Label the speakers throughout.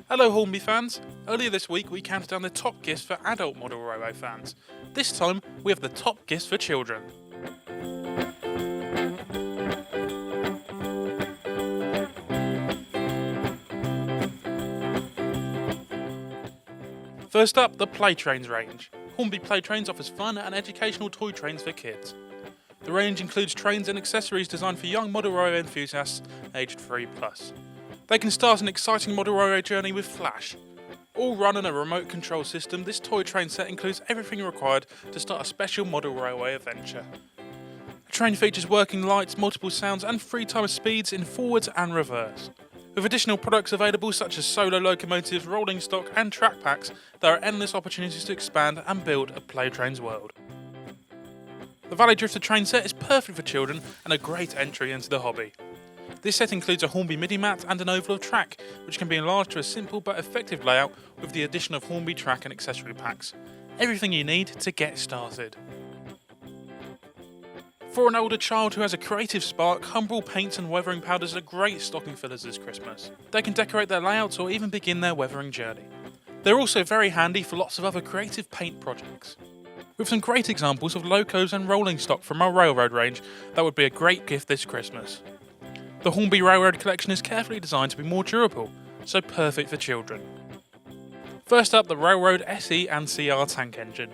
Speaker 1: Hello Hornby fans! Earlier this week we counted down the top gifts for adult model railway fans. This time we have the top gifts for children. First up, the Play Trains range. Hornby Play Trains offers fun and educational toy trains for kids. The range includes trains and accessories designed for young model railway enthusiasts aged 3+. They can start an exciting model railway journey with Flash. All run on a remote control system, this toy train set includes everything required to start a special model railway adventure. The train features working lights, multiple sounds and 3 times speeds in forwards and reverse. With additional products available such as solo locomotives, rolling stock and track packs, there are endless opportunities to expand and build a Play Trains world. The Valley Drifter train set is perfect for children and a great entry into the hobby. This set includes a Hornby MIDI mat and an oval of track, which can be enlarged to a simple but effective layout with the addition of Hornby track and accessory packs. Everything you need to get started. For an older child who has a creative spark, Humbrol paints and weathering powders are great stocking fillers this Christmas. They can decorate their layouts or even begin their weathering journey. They're also very handy for lots of other creative paint projects. With some great examples of locos and rolling stock from our railroad range, that would be a great gift this Christmas. The Hornby Railroad collection is carefully designed to be more durable, so perfect for children. First up, the Railroad SE and CR tank engine.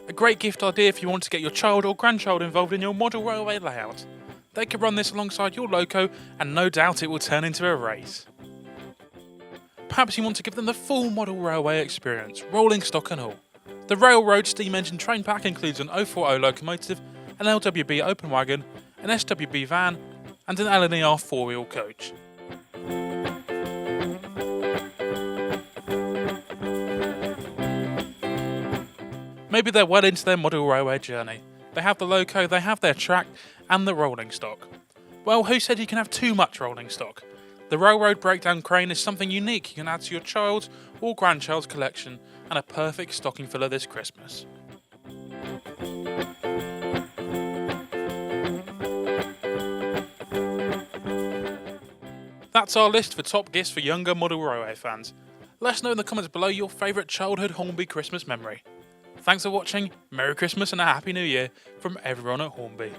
Speaker 1: A great gift idea if you want to get your child or grandchild involved in your model railway layout. They could run this alongside your loco and no doubt it will turn into a race. Perhaps you want to give them the full model railway experience, rolling stock and all. The Railroad steam engine train pack includes an 040 locomotive, an LWB open wagon, an SWB van and an LNER 4-wheel coach. Maybe they're well into their model railway journey. They have the loco, they have their track and the rolling stock. Well, who said you can have too much rolling stock? The Railroad breakdown crane is something unique you can add to your child's or grandchild's collection and a perfect stocking filler this Christmas. That's our list for top gifts for younger model railway fans. Let us know in the comments below your favourite childhood Hornby Christmas memory. Thanks for watching, Merry Christmas and a Happy New Year from everyone at Hornby.